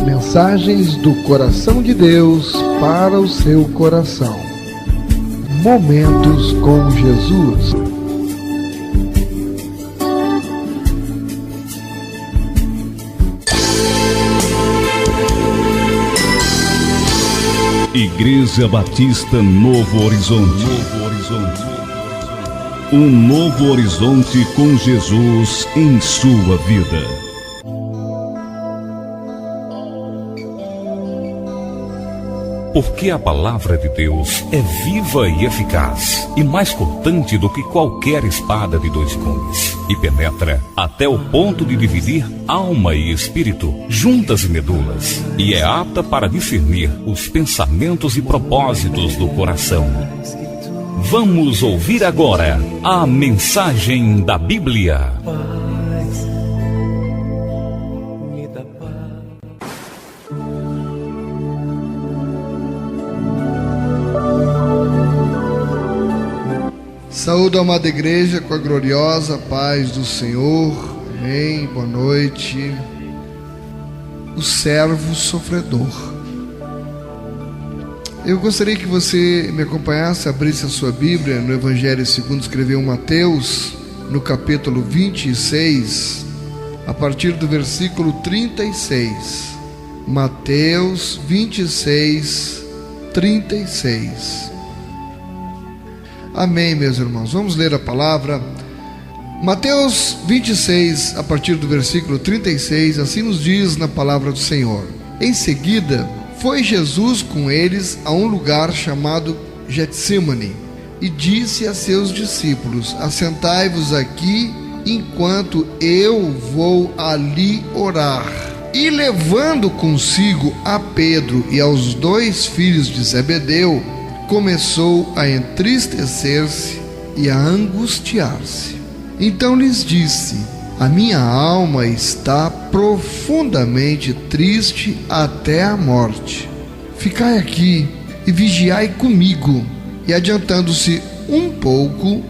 Mensagens do coração de Deus para o seu coração. Momentos com Jesus. Igreja Batista Novo Horizonte. Um novo horizonte com Jesus em sua vida. Porque a palavra de Deus é viva e eficaz, e mais cortante do que qualquer espada de dois gumes, e penetra até o ponto de dividir alma e espírito, juntas e medulas, e é apta para discernir os pensamentos e propósitos do coração. Vamos ouvir agora a mensagem da Bíblia. Saúdo a amada igreja com a gloriosa paz do Senhor. Amém. Boa noite. O servo sofredor. Eu gostaria que você me acompanhasse, abrisse a sua Bíblia no Evangelho segundo escreveu Mateus, no capítulo 26, a partir do versículo 36. Mateus 26, 36. Amém, meus irmãos. Vamos ler a palavra. Mateus 26, a partir do versículo 36, assim nos diz na palavra do Senhor. Em seguida, foi Jesus com eles a um lugar chamado Getsêmani e disse a seus discípulos: assentai-vos aqui enquanto eu vou ali orar. E levando consigo a Pedro e aos 2 filhos de Zebedeu, começou a entristecer-se e a angustiar-se. Então lhes disse: a minha alma está profundamente triste até a morte. Ficai aqui e vigiai comigo. E adiantando-se um pouco,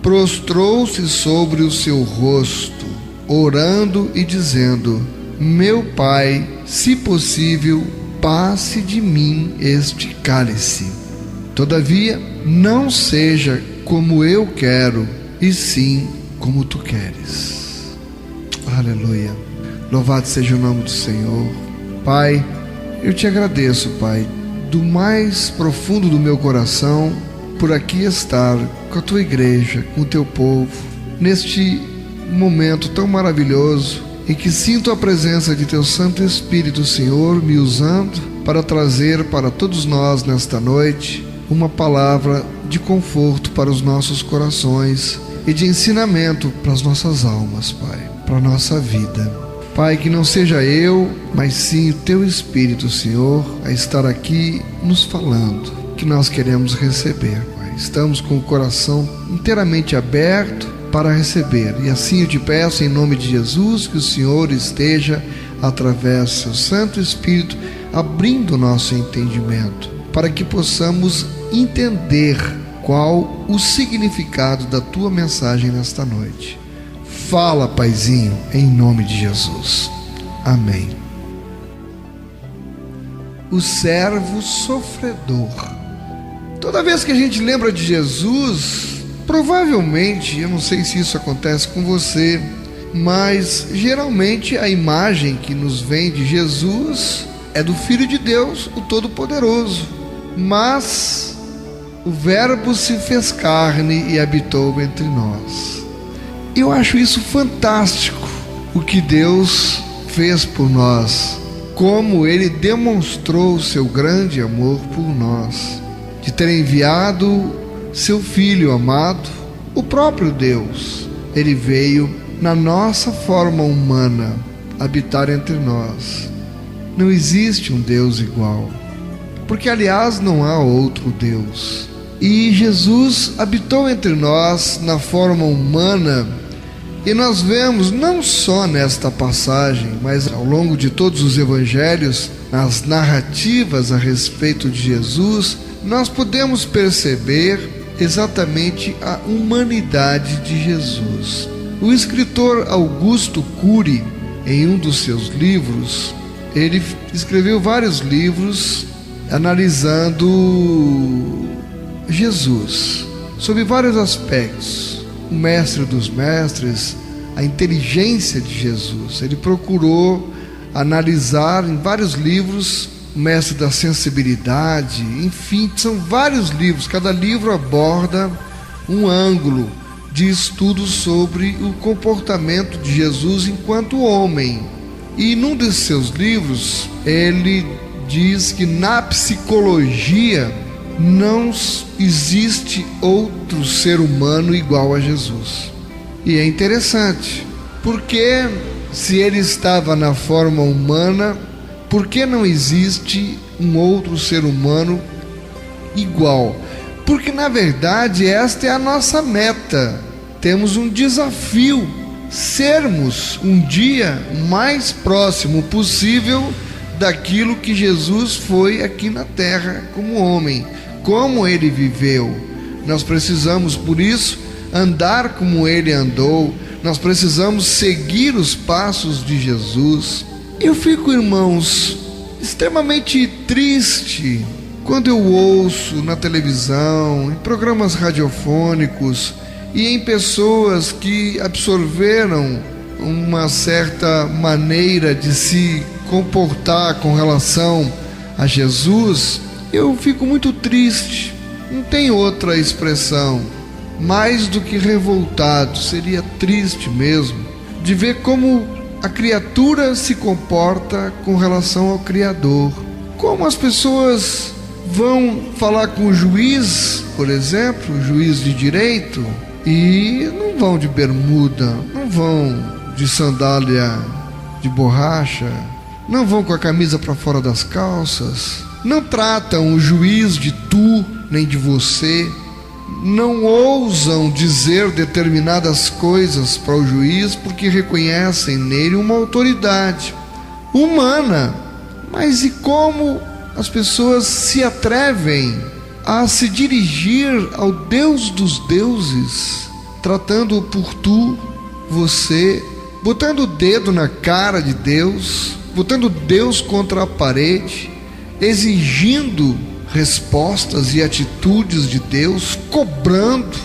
prostrou-se sobre o seu rosto, orando e dizendo: meu Pai, se possível, passe de mim este cálice. Todavia, não seja como eu quero, e sim como tu queres. Aleluia. Louvado seja o nome do Senhor. Pai, eu te agradeço, Pai, do mais profundo do meu coração, por aqui estar com a tua igreja, com o teu povo, neste momento tão maravilhoso, em que sinto a presença de teu Santo Espírito, Senhor, me usando para trazer para todos nós nesta noite uma palavra de conforto para os nossos corações e de ensinamento para as nossas almas, Pai, para a nossa vida. Pai, que não seja eu, mas sim o Teu Espírito, Senhor, a estar aqui nos falando, que nós queremos receber, Pai. Estamos com o coração inteiramente aberto para receber, e assim eu te peço em nome de Jesus, que o Senhor esteja, através do Seu Santo Espírito, abrindo o nosso entendimento, para que possamos entender qual o significado da tua mensagem nesta noite. Fala, Paizinho, em nome de Jesus. Amém. O servo sofredor. Toda vez que a gente lembra de Jesus, provavelmente, eu não sei se isso acontece com você, mas geralmente a imagem que nos vem de Jesus é do Filho de Deus, o Todo-Poderoso. Mas o Verbo se fez carne e habitou entre nós. Eu acho isso fantástico, o que Deus fez por nós, como Ele demonstrou o seu grande amor por nós, de ter enviado seu Filho amado, o próprio Deus. Ele veio na nossa forma humana habitar entre nós. Não existe um Deus igual, porque aliás não há outro Deus. E Jesus habitou entre nós na forma humana, e nós vemos não só nesta passagem, mas ao longo de todos os evangelhos, nas narrativas a respeito de Jesus, nós podemos perceber exatamente a humanidade de Jesus. O escritor Augusto Cury, em um dos seus livros, ele escreveu vários livros analisando Jesus, sob vários aspectos. O mestre dos mestres, a inteligência de Jesus. Ele procurou analisar em vários livros o mestre da sensibilidade, enfim, são vários livros, cada livro aborda um ângulo de estudo sobre o comportamento de Jesus enquanto homem. E num de seus livros, ele diz que na psicologia não existe outro ser humano igual a Jesus. E é interessante, porque se ele estava na forma humana, por que não existe um outro ser humano igual? Porque na verdade esta é a nossa meta. Temos um desafio, sermos um dia mais próximo possível daquilo que Jesus foi aqui na terra como homem, como ele viveu. Nós precisamos, por isso, andar como ele andou. Nós precisamos seguir os passos de Jesus. Eu fico, irmãos, extremamente triste quando eu ouço na televisão, em programas radiofônicos e em pessoas que absorveram uma certa maneira de se comportar com relação a Jesus. Eu fico muito triste, não tem outra expressão, mais do que revoltado, seria triste mesmo, de ver como a criatura se comporta com relação ao Criador. Como as pessoas vão falar com o juiz, por exemplo, o juiz de direito, e não vão de bermuda, não vão de sandália de borracha, não vão com a camisa para fora das calças, não tratam o juiz de tu nem de você, não ousam dizer determinadas coisas para o juiz porque reconhecem nele uma autoridade humana. Mas e como as pessoas se atrevem a se dirigir ao Deus dos deuses, tratando-o por tu, você, botando o dedo na cara de Deus, botando Deus contra a parede, exigindo respostas e atitudes de Deus, cobrando,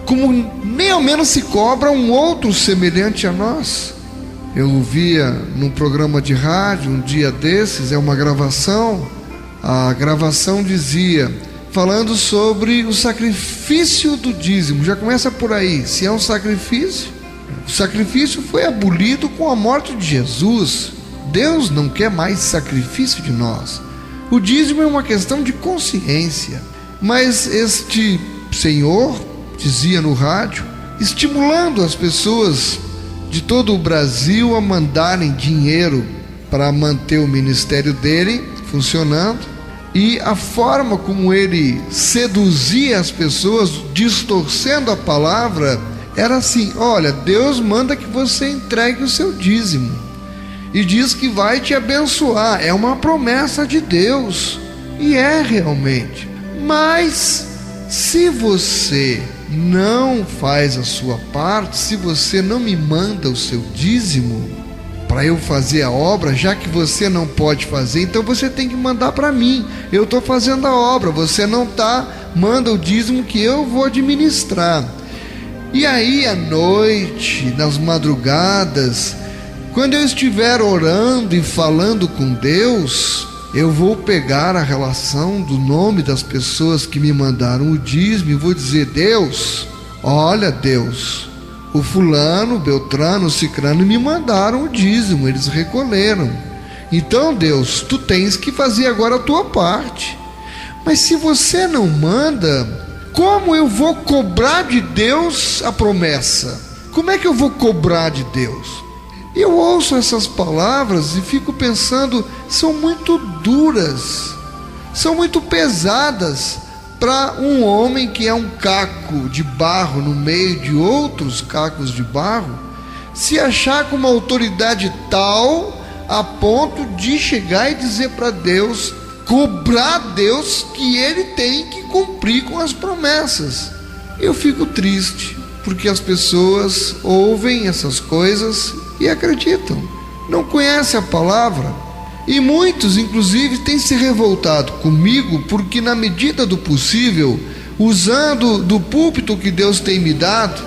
como nem ao menos se cobra um outro semelhante a nós. Eu ouvia num programa de rádio um dia desses, é uma gravação, a gravação dizia, falando sobre o sacrifício do dízimo. Já começa por aí, se é um sacrifício, o sacrifício foi abolido com a morte de Jesus. Deus não quer mais sacrifício de nós. O dízimo é uma questão de consciência. Mas este senhor dizia no rádio, estimulando as pessoas de todo o Brasil a mandarem dinheiro para manter o ministério dele funcionando, e a forma como ele seduzia as pessoas, distorcendo a palavra, era assim: olha, Deus manda que você entregue o seu dízimo e diz que vai te abençoar, é uma promessa de Deus, e é realmente. Mas se você não faz a sua parte, se você não me manda o seu dízimo para eu fazer a obra, já que você não pode fazer, então você tem que mandar para mim. Eu estou fazendo a obra, você não está, manda o dízimo que eu vou administrar. E aí à noite, nas madrugadas, quando eu estiver orando e falando com Deus, eu vou pegar a relação do nome das pessoas que me mandaram o dízimo e vou dizer: Deus, olha Deus, o fulano, o beltrano, o cicrano me mandaram o dízimo, eles recolheram. Então Deus, tu tens que fazer agora a tua parte. Mas se você não manda, como eu vou cobrar de Deus a promessa? Como é que eu vou cobrar de Deus? Eu ouço essas palavras e fico pensando, são muito duras, são muito pesadas para um homem que é um caco de barro no meio de outros cacos de barro, se achar com uma autoridade tal a ponto de chegar e dizer para Deus, cobrar a Deus que ele tem que cumprir com as promessas. Eu fico triste, porque as pessoas ouvem essas coisas e acreditam, não conhecem a palavra E muitos, inclusive, têm se revoltado comigo porque, na medida do possível, usando do púlpito que Deus tem me dado,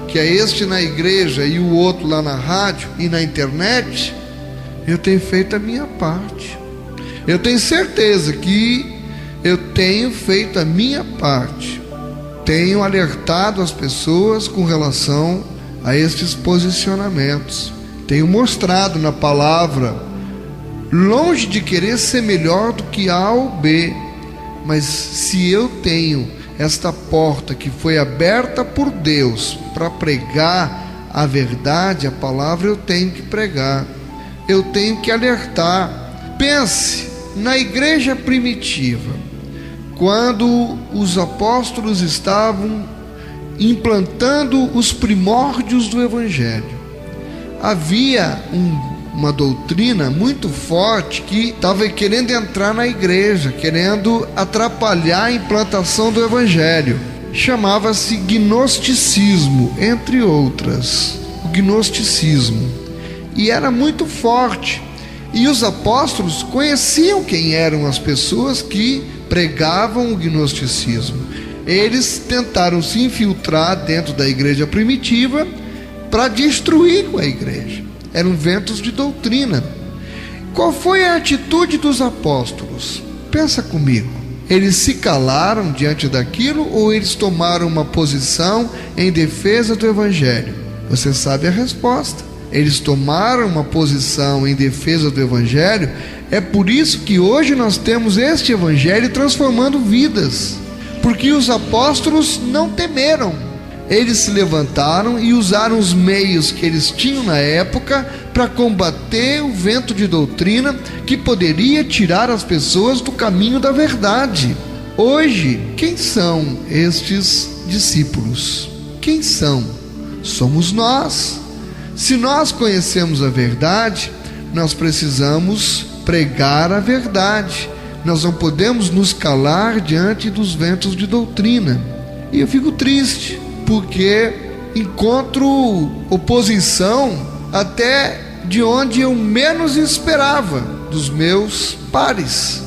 que é este na igreja e o outro lá na rádio e na internet, eu tenho feito a minha parte. Eu tenho certeza que eu tenho feito a minha parte. Tenho alertado as pessoas com relação a estes posicionamentos. Tenho mostrado na palavra, longe de querer ser melhor do que A ou B, mas se eu tenho esta porta que foi aberta por Deus para pregar a verdade, a palavra, eu tenho que pregar, eu tenho que alertar. Pense na igreja primitiva, quando os apóstolos estavam implantando os primórdios do Evangelho. Havia uma doutrina muito forte que estava querendo entrar na igreja, querendo atrapalhar a implantação do Evangelho. Chamava-se gnosticismo, entre outras. O gnosticismo. E era muito forte. E os apóstolos conheciam quem eram as pessoas que pregavam o gnosticismo. Eles tentaram se infiltrar dentro da igreja primitiva para destruir a igreja. Eram ventos de doutrina. Qual foi a atitude dos apóstolos? Pensa comigo. Eles se calaram diante daquilo ou eles tomaram uma posição em defesa do Evangelho? Você sabe a resposta. Eles tomaram uma posição em defesa do Evangelho. É por isso que hoje nós temos este Evangelho transformando vidas. Porque os apóstolos não temeram. Eles se levantaram e usaram os meios que eles tinham na época para combater o vento de doutrina que poderia tirar as pessoas do caminho da verdade. Hoje, quem são estes discípulos? Quem são? Somos nós. Se nós conhecemos a verdade, nós precisamos pregar a verdade. Nós não podemos nos calar diante dos ventos de doutrina. E eu fico triste, porque encontro oposição até de onde eu menos esperava, dos meus pares.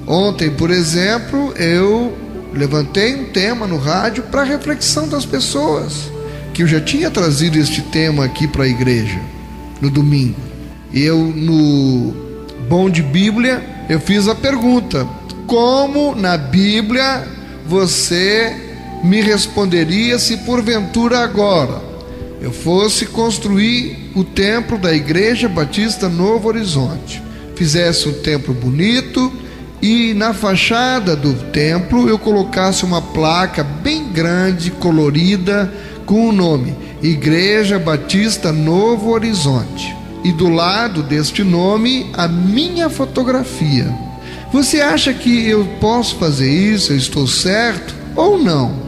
Ontem, por exemplo, eu levantei um tema no rádio para reflexão das pessoas, que eu já tinha trazido este tema aqui para a igreja, no domingo. E eu, no Bom de Bíblia, eu fiz a pergunta: como na Bíblia você me responderia se porventura agora eu fosse construir o templo da Igreja Batista Novo Horizonte, fizesse um templo bonito e na fachada do templo eu colocasse uma placa bem grande, colorida, com o nome Igreja Batista Novo Horizonte, e do lado deste nome a minha fotografia? Você acha que eu posso fazer isso? Eu estou certo ou não?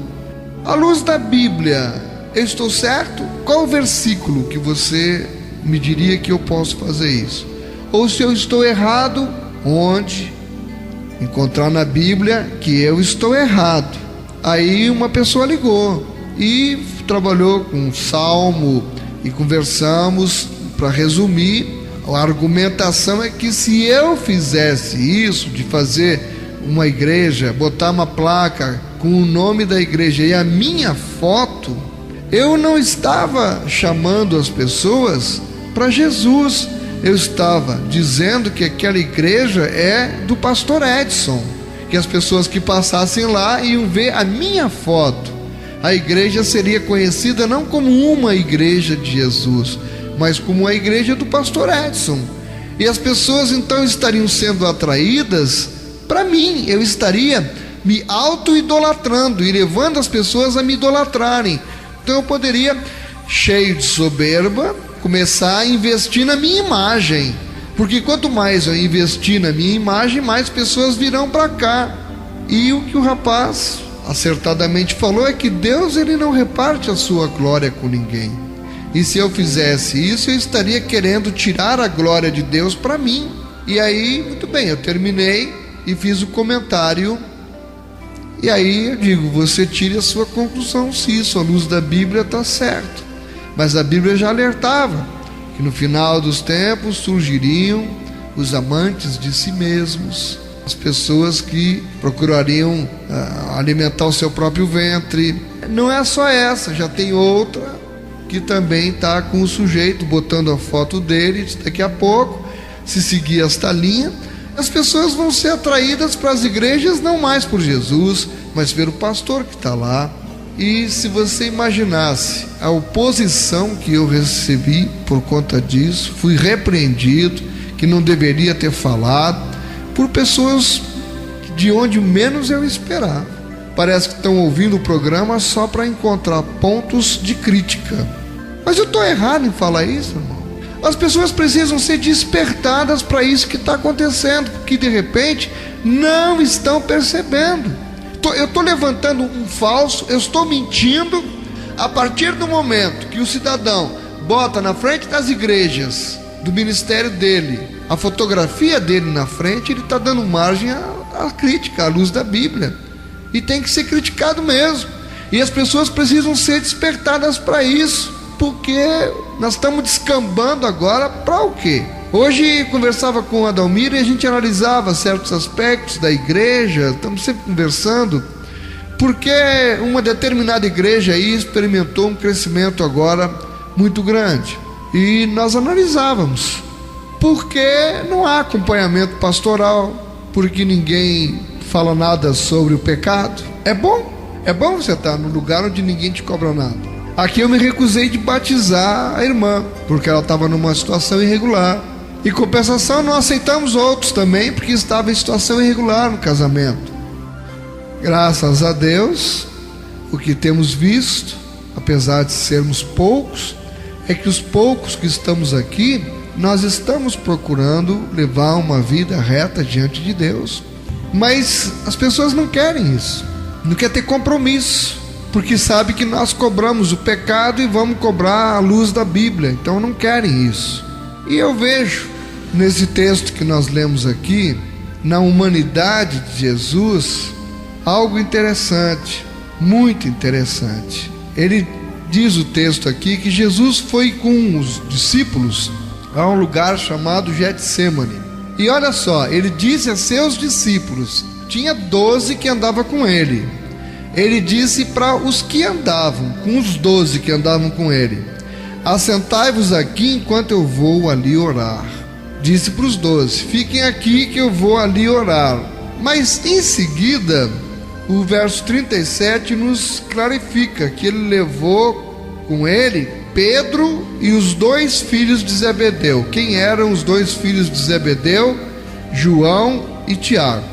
À luz da Bíblia, eu estou certo? Qual o versículo que você me diria que eu posso fazer isso? Ou se eu estou errado, onde encontrar na Bíblia que eu estou errado? Aí uma pessoa ligou e trabalhou com um salmo e conversamos. Para resumir, a argumentação é que se eu fizesse isso, de fazer uma igreja, botar uma placa com o nome da igreja e a minha foto, eu não estava chamando as pessoas para Jesus. Eu estava dizendo que aquela igreja é do pastor Edson, que as pessoas que passassem lá iam ver a minha foto. A igreja seria conhecida não como uma igreja de Jesus, mas como a igreja do pastor Edson. E as pessoas então estariam sendo atraídas para mim. Eu estaria me auto-idolatrando e levando as pessoas a me idolatrarem. Então eu poderia, cheio de soberba, começar a investir na minha imagem, porque quanto mais eu investir na minha imagem, mais pessoas virão para cá. E o que o rapaz acertadamente falou é que Deus, ele não reparte a sua glória com ninguém. E se eu fizesse isso, eu estaria querendo tirar a glória de Deus para mim. E aí, muito bem, eu terminei e fiz o comentário. E aí eu digo, você tire a sua conclusão se isso, à luz da Bíblia, está certo. Mas a Bíblia já alertava que no final dos tempos surgiriam os amantes de si mesmos, as pessoas que procurariam alimentar o seu próprio ventre. Não é só essa, já tem outra que também está com o sujeito botando a foto dele. Daqui a pouco, se seguir esta linha, as pessoas vão ser atraídas para as igrejas, não mais por Jesus, mas pelo pastor que está lá. E se você imaginasse a oposição que eu recebi por conta disso, fui repreendido, que não deveria ter falado, por pessoas de onde menos eu esperava. Parece que estão ouvindo o programa só para encontrar pontos de crítica. Mas eu estou errado em falar isso, irmão. As pessoas precisam ser despertadas para isso que está acontecendo, porque de repente não estão percebendo. Eu estou levantando um falso, eu estou mentindo. A partir do momento que o cidadão bota na frente das igrejas, do ministério dele, a fotografia dele na frente, ele está dando margem à crítica, à luz da Bíblia. E tem que ser criticado mesmo. E as pessoas precisam ser despertadas para isso, porque nós estamos descambando agora para o quê? Hoje conversava com a Adalmira e a gente analisava certos aspectos da igreja. Estamos sempre conversando, porque uma determinada igreja aí experimentou um crescimento agora muito grande. E nós analisávamos, porque não há acompanhamento pastoral, porque ninguém fala nada sobre o pecado. É bom você estar no lugar onde ninguém te cobra nada. Aqui eu me recusei de batizar a irmã, porque ela estava numa situação irregular. Em compensação, não aceitamos outros também, porque estava em situação irregular no casamento. Graças a Deus, o que temos visto, apesar de sermos poucos, é que os poucos que estamos aqui, nós estamos procurando levar uma vida reta diante de Deus. Mas as pessoas não querem isso, não querem ter compromisso, porque sabe que nós cobramos o pecado e vamos cobrar a luz da Bíblia, então não querem isso. E eu vejo nesse texto que nós lemos aqui, na humanidade de Jesus, algo interessante, muito interessante. Ele diz o texto aqui que Jesus foi com os discípulos a um lugar chamado Getsêmani. E olha só, ele disse a seus discípulos, tinha 12 que andavam com ele. Ele disse para os que andavam, com os 12 que andavam com ele: assentai-vos aqui enquanto eu vou ali orar. Disse para os 12, fiquem aqui que eu vou ali orar. Mas em seguida, o verso 37 nos clarifica que ele levou com ele Pedro e os 2 filhos de Zebedeu. Quem eram os 2 filhos de Zebedeu? João e Tiago.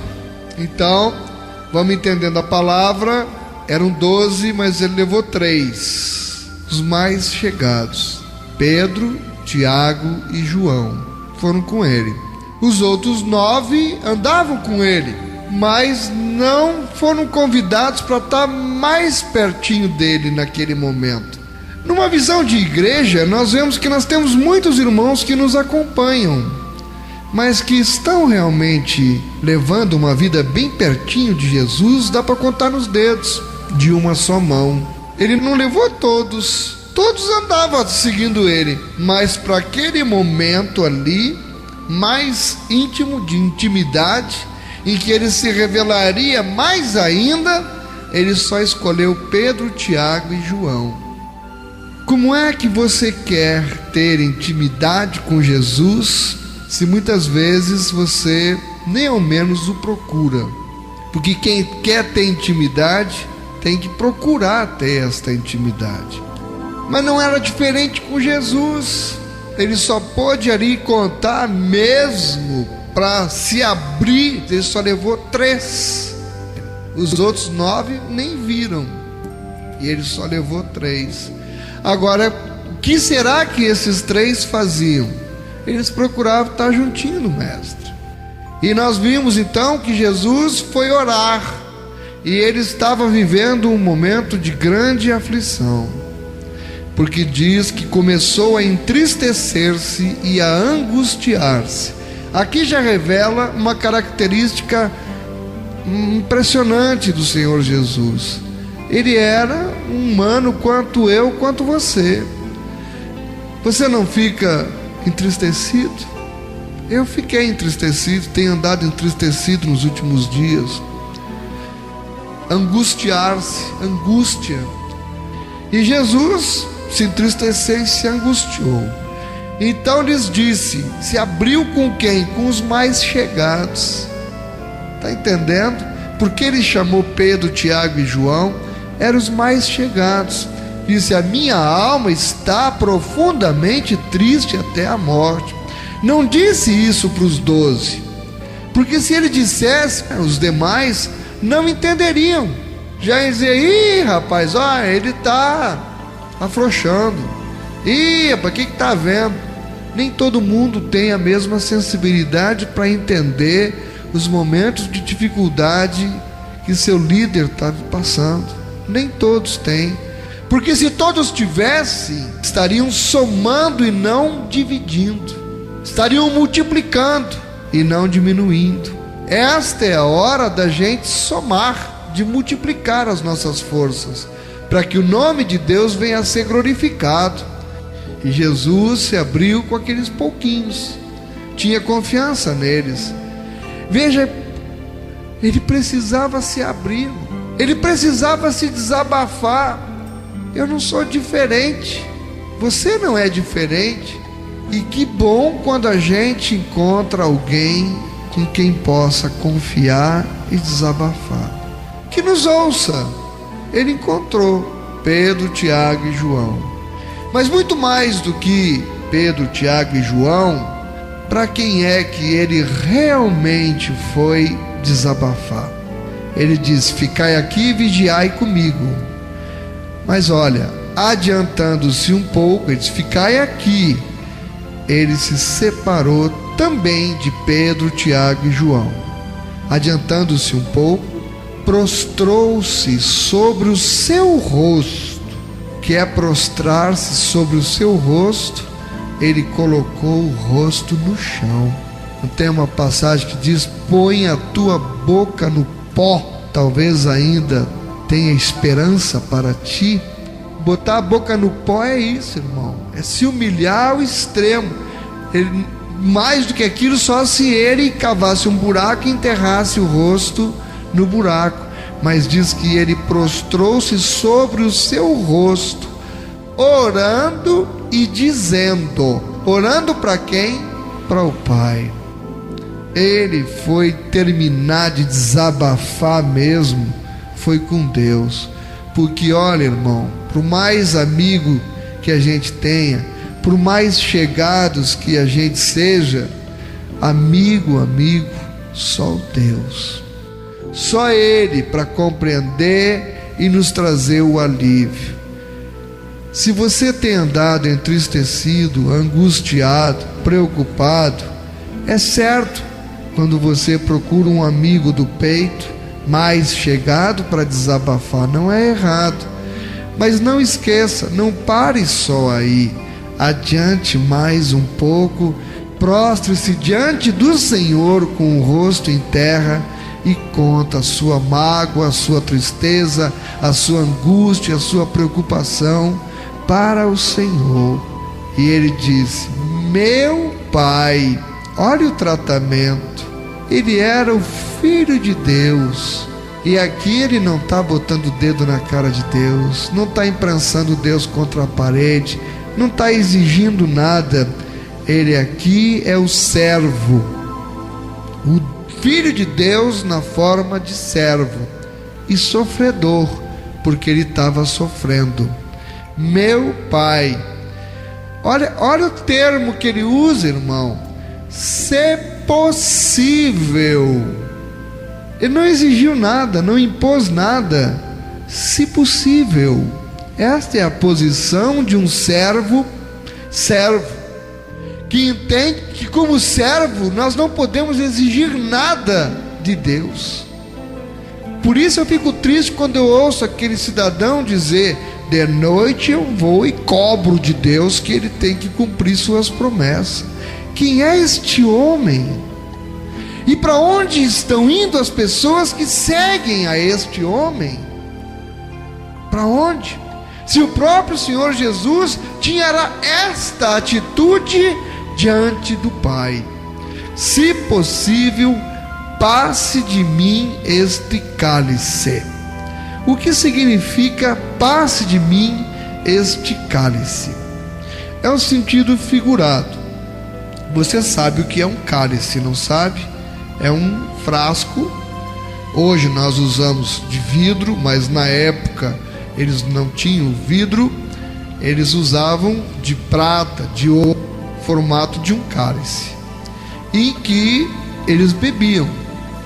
Então, vamos entendendo a palavra, eram 12, mas ele levou 3, os mais chegados: Pedro, Tiago e João, foram com ele. Os outros 9 andavam com ele, mas não foram convidados para estar mais pertinho dele naquele momento. Numa visão de igreja, nós vemos que nós temos muitos irmãos que nos acompanham, mas que estão realmente levando uma vida bem pertinho de Jesus, dá para contar nos dedos de uma só mão. Ele não levou todos andavam seguindo ele, mas para aquele momento ali, mais íntimo, de intimidade, em que ele se revelaria mais ainda, ele só escolheu Pedro, Tiago e João. Como é que você quer ter intimidade com Jesus, se muitas vezes você nem ao menos o procura? Porque quem quer ter intimidade tem que procurar ter esta intimidade. Mas não era diferente com Jesus. Ele só pôde ali contar mesmo para se abrir. Ele só levou 3. Os outros 9 nem viram, e ele só levou 3. Agora, o que será que esses 3 faziam? Eles procuravam estar juntinho do mestre. E nós vimos então que Jesus foi orar, e ele estava vivendo um momento de grande aflição, porque diz que começou a entristecer-se e a angustiar-se. Aqui já revela uma característica impressionante do Senhor Jesus. Ele era um humano quanto eu, quanto você. Você não fica entristecido? Eu fiquei entristecido, tenho andado entristecido nos últimos dias. Angustiar-se, angústia. E Jesus se entristeceu e se angustiou. Então lhes disse: se abriu com quem? Com os mais chegados. Está entendendo? Porque ele chamou Pedro, Tiago e João, eram os mais chegados. Disse: a minha alma está profundamente triste até a morte. Não disse isso para os 12, porque se ele dissesse, os demais não entenderiam. Já ia dizer: ih, rapaz, olha, ele está afrouxando. Ih, para que está vendo? Nem todo mundo tem a mesma sensibilidade para entender os momentos de dificuldade que seu líder está passando. Nem todos têm. Porque se todos tivessem, estariam somando e não dividindo. Estariam multiplicando e não diminuindo. Esta é a hora da gente somar, de multiplicar as nossas forças, para que o nome de Deus venha a ser glorificado. E Jesus se abriu com aqueles pouquinhos, tinha confiança neles. Veja, ele precisava se abrir, ele precisava se desabafar. Eu não sou diferente, você não é diferente. E que bom quando a gente encontra alguém com quem possa confiar e desabafar, que nos ouça. Ele encontrou Pedro, Tiago e João. Mas muito mais do que Pedro, Tiago e João, para quem é que ele realmente foi desabafar? Ele diz: ficai aqui e vigiai comigo. Mas olha, adiantando-se um pouco, ele diz: ficai aqui. Ele se separou também de Pedro, Tiago e João. Adiantando-se um pouco, prostrou-se sobre o seu rosto. Que é prostrar-se sobre o seu rosto, ele colocou o rosto no chão. Não tem uma passagem que diz: põe a tua boca no pó, talvez ainda tenha esperança para ti. Botar a boca no pó é isso, irmão, é se humilhar ao extremo. Ele, mais do que aquilo, só se ele cavasse um buraco e enterrasse o rosto no buraco. Mas diz que ele prostrou-se sobre o seu rosto, orando e dizendo. Orando para quem? Para o Pai. Ele foi terminar de desabafar mesmo, foi com Deus. Porque olha, irmão, por mais amigo que a gente tenha, por mais chegados que a gente seja, amigo, só Deus. Só Ele para compreender e nos trazer o alívio. Se você tem andado entristecido, angustiado, preocupado, é certo, quando você procura um amigo do peito, mais chegado para desabafar, não é errado. Mas não esqueça, não pare só aí. Adiante mais um pouco, prostre-se diante do Senhor com o rosto em terra e conta a sua mágoa, a sua tristeza, a sua angústia, a sua preocupação para o Senhor. E ele disse: meu Pai. Olha o tratamento. Ele era o Filho de Deus. E aqui ele não está botando o dedo na cara de Deus, não está imprensando Deus contra a parede, não está exigindo nada. Ele aqui é o servo, o Filho de Deus na forma de servo e sofredor, porque ele estava sofrendo. Meu Pai. Olha o termo que ele usa, irmão. Se possível. Ele não exigiu nada, não impôs nada. Se possível. Esta é a posição de um servo, que entende que como servo nós não podemos exigir nada de Deus. Por isso eu fico triste quando eu ouço aquele cidadão dizer: de noite eu vou e cobro de Deus que ele tem que cumprir suas promessas. Quem é este homem? E para onde estão indo as pessoas que seguem a este homem? Para onde? Se o próprio Senhor Jesus tinha esta atitude diante do Pai. se possível, passe de mim este cálice. O que significa passe de mim este cálice? É um sentido figurado. Você sabe o que é um cálice, não sabe? É um frasco. Hoje nós usamos de vidro, mas na época eles não tinham vidro, eles usavam de prata, de ouro, formato de um cálice, em que eles bebiam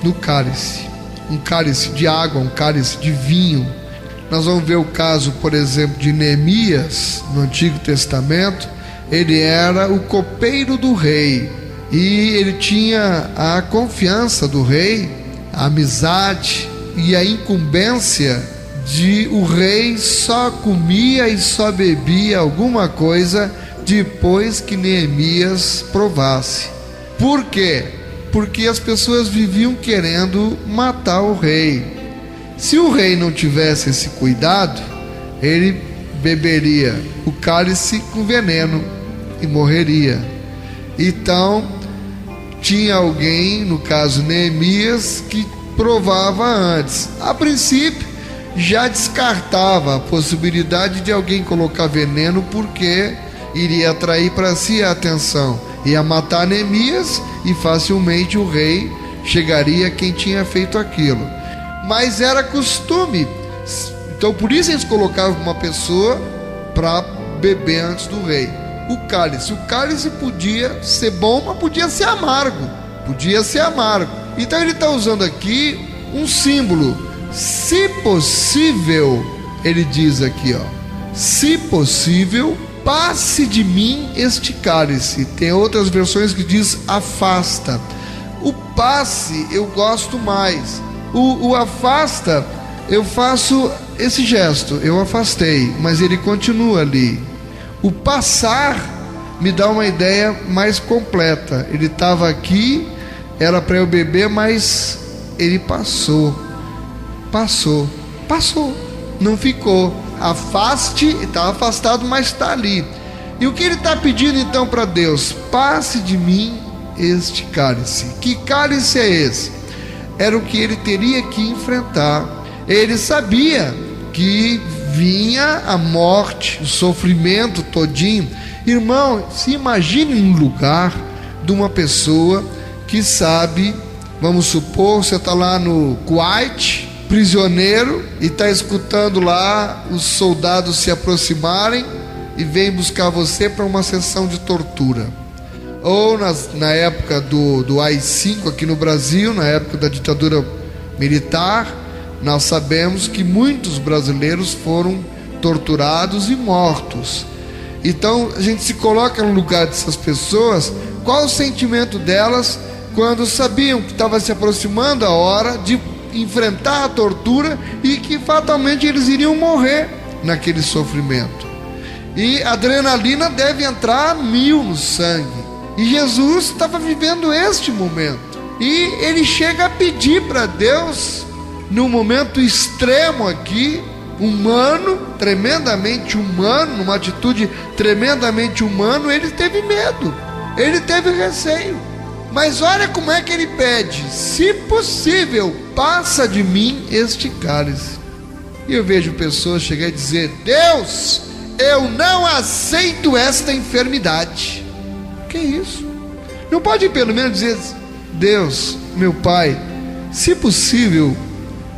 no cálice, um cálice de água, um cálice de vinho. Nós vamos ver o caso, por exemplo, de Neemias no Antigo Testamento. Ele era o copeiro do rei e ele tinha a confiança do rei, a amizade e a incumbência de o rei só comia e só bebia alguma coisa depois que Neemias provasse. Por quê? Porque as pessoas viviam querendo matar o rei. Se o rei não tivesse esse cuidado, ele beberia o cálice com veneno e morreria. Então tinha alguém, no caso Neemias, que provava antes. A princípio já descartava a possibilidade de alguém colocar veneno, porque iria atrair para si a atenção, ia matar Neemias e facilmente o rei chegaria a quem tinha feito aquilo. Mas era costume, então por isso eles colocavam uma pessoa para beber antes do rei. O cálice podia ser bom, mas podia ser amargo. Então ele está usando aqui um símbolo. Se possível, ele diz aqui, se possível, passe de mim este cálice. Tem outras versões que diz afasta. O passe eu gosto mais. O afasta, eu faço esse gesto, eu afastei, mas ele continua ali. O passar me dá uma ideia mais completa. Ele estava aqui, era para eu beber, mas ele passou, não ficou. Afaste, está afastado, mas está ali. E o que ele está pedindo então para Deus? Passe de mim este cálice. Que cálice é esse? Era o que ele teria que enfrentar. Ele sabia que vinha a morte, o sofrimento todinho. Irmão, se imagine no lugar de uma pessoa que sabe, vamos supor, você está lá no Kuwait, prisioneiro, e está escutando lá os soldados se aproximarem e vem buscar você para uma sessão de tortura. Ou na época do AI-5 aqui no Brasil, na época da ditadura militar, nós sabemos que muitos brasileiros foram torturados e mortos. Então a gente se coloca no lugar dessas pessoas. Qual o sentimento delas quando sabiam que estava se aproximando a hora de enfrentar a tortura e que fatalmente eles iriam morrer naquele sofrimento? E a adrenalina deve entrar a 1000 no sangue. E Jesus estava vivendo este momento. E ele chega a pedir para Deus, num momento extremo aqui, humano, tremendamente humano, numa atitude tremendamente humana, ele teve medo, ele teve receio. Mas olha como é que ele pede: se possível, passa de mim este cálice. E eu vejo pessoas chegar e dizer: Deus, eu não aceito esta enfermidade. Que isso? Não pode pelo menos dizer: Deus, meu Pai, se possível,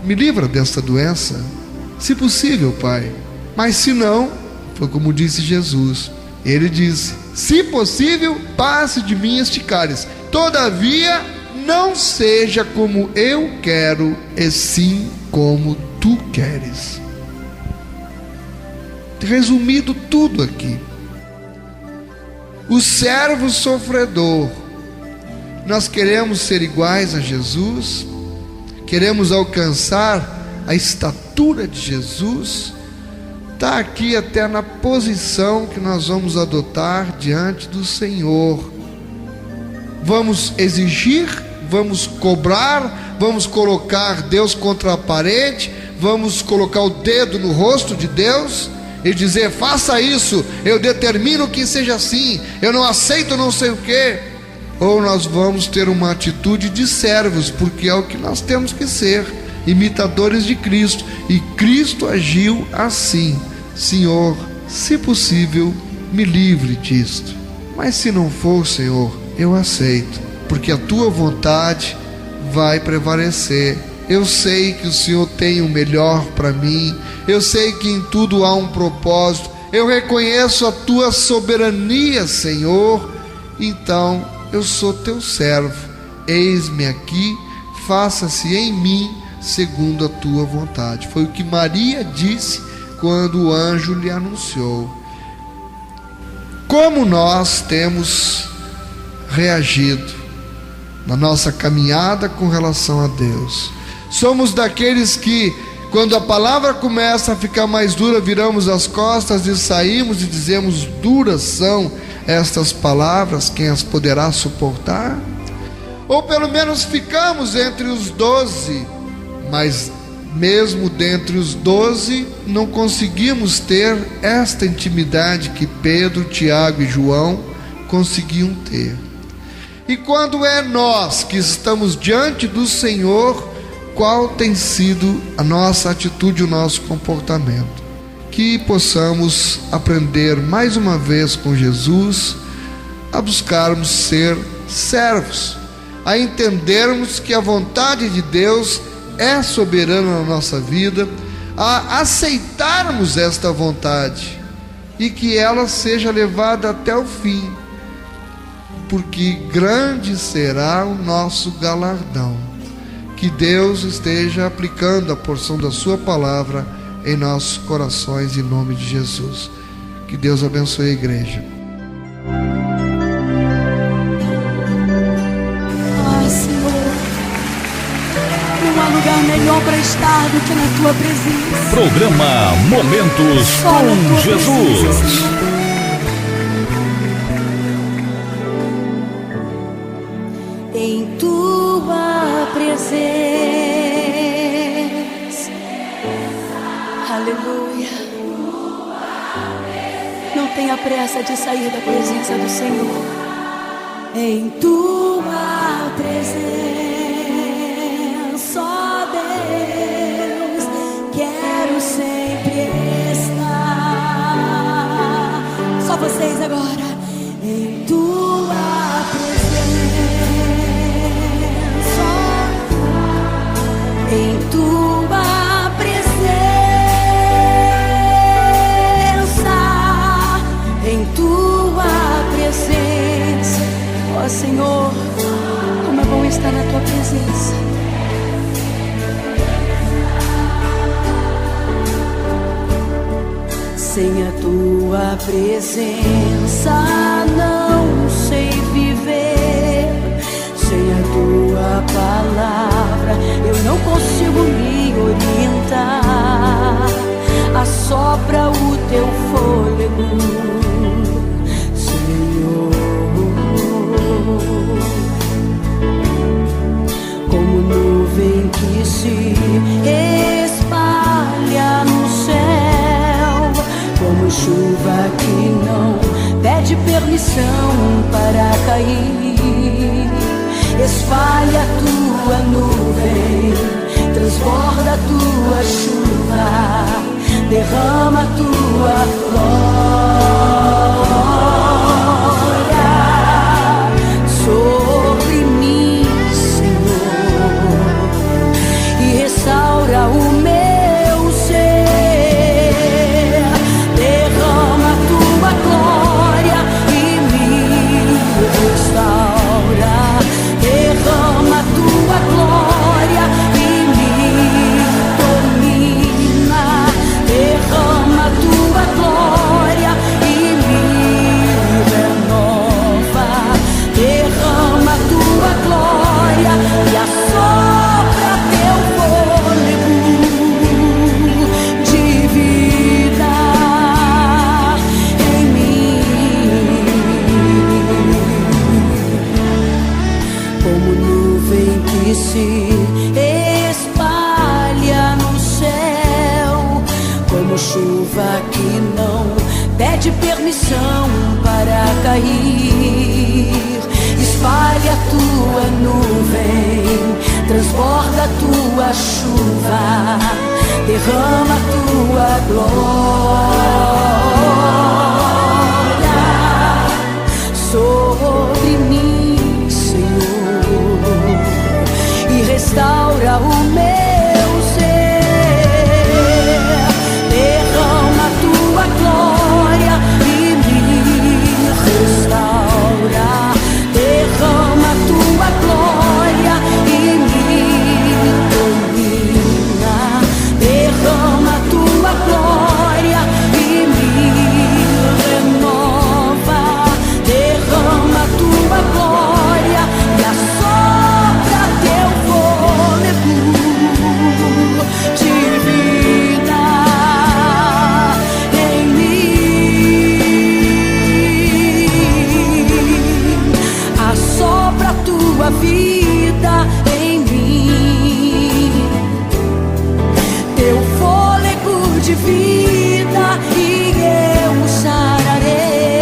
me livra desta doença. Se possível, Pai. Mas se não, foi como disse Jesus. Ele disse: se possível, passe de mim este cálice. Todavia, não seja como eu quero, e sim como tu queres. Resumido tudo aqui. O servo sofredor. Nós queremos ser iguais a Jesus, queremos alcançar a estatura de Jesus. Está aqui até na posição que nós vamos adotar diante do Senhor. Vamos exigir, vamos cobrar, vamos colocar Deus contra a parede, vamos colocar o dedo no rosto de Deus e dizer: faça isso, eu determino que seja assim, eu não aceito não sei o que. ou nós vamos ter uma atitude de servos, porque é o que nós temos que ser, imitadores de Cristo. E Cristo agiu assim: Senhor, se possível, me livre disto, mas se não for, Senhor, eu aceito, porque a tua vontade vai prevalecer. Eu sei que o Senhor tem o melhor para mim, eu sei que em tudo há um propósito, eu reconheço a tua soberania, Senhor. Então eu sou teu servo, eis-me aqui, faça-se em mim segundo a tua vontade. Foi o que Maria disse quando o anjo lhe anunciou. Como nós temos reagido na nossa caminhada com relação a Deus? Somos daqueles que, quando a palavra começa a ficar mais dura, viramos as costas e saímos e dizemos: duras são estas palavras, quem as poderá suportar? Ou pelo menos ficamos entre os 12, mas mesmo dentre os 12 não conseguimos ter esta intimidade que Pedro, Tiago e João conseguiam ter. E quando é nós que estamos diante do Senhor, qual tem sido a nossa atitude, o nosso comportamento? Que possamos aprender mais uma vez com Jesus a buscarmos ser servos, a entendermos que a vontade de Deus é soberana na nossa vida, a aceitarmos esta vontade e que ela seja levada até o fim, porque grande será o nosso galardão. Que Deus esteja aplicando a porção da sua palavra em nossos corações, em nome de Jesus. Que Deus abençoe a igreja. Senhor, não há lugar melhor para estar do que na tua presença. Programa Momentos com Jesus. Em tua presença, aleluia. Não tenha pressa de sair da presença do Senhor. Em tua presença, ó Deus, quero sempre estar. Só vocês agora. Em tua presença, em tua presença, em tua presença, ó Senhor, como é bom estar na tua presença. Sem a tua presença não sei viver. Sem a tua palavra eu não consigo me orientar. Assopra o teu fôlego, Senhor. Como nuvem que se espalha no céu, como chuva que não pede permissão para cair. Espalha a tua nuvem, transborda a tua chuva, derrama a tua glória sobre mim, Senhor, e restaura o meu ser. Derrama a tua glória e me restaura. Derrama a tua glória e me domina. Derrama a tua glória e me renova. Derrama a tua glória e assopra teu fôlego de vida em mim. Como nuvem que se espalha no céu, como chuva que não pede permissão para cair. espalhe a tua nuvem, transborda a tua chuva, derrama a tua glória sobre mim, Senhor, e restaura o meu ser. Derrama a tua glória e me restaura. Derrama a tua glória e me domina. Derrama a tua glória e me renova. Derrama a tua glória e assopra teu fôlego de vida em mim. Assopra a tua vida em mim, teu fôlego de vida e eu sararei.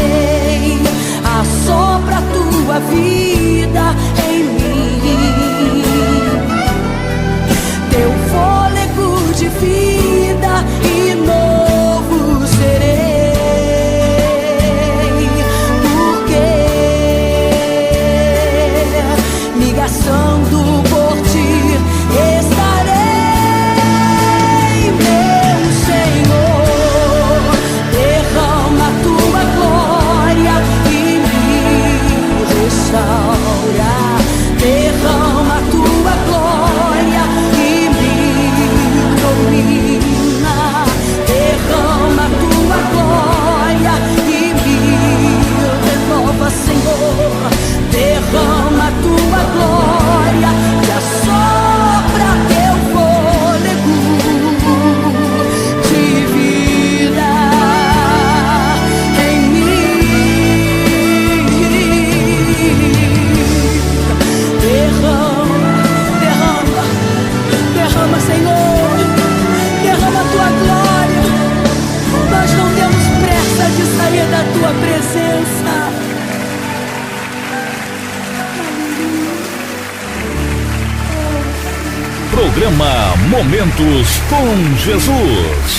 Assopra a tua vida em mim, teu fôlego de vida e novo serei. Porque me gastando por ti estarei, meu Senhor. Derrama a tua glória e me restaura. Derrama a tua glória e me domina. Derrama a tua glória e me renova, Senhor. Derrama a tua glória e assopra teu fôlego de vida em mim. Derrama, derrama, derrama, Senhor. Derrama a tua glória. Nós não temos pressa de sair da tua presença. Programa Momentos com Jesus.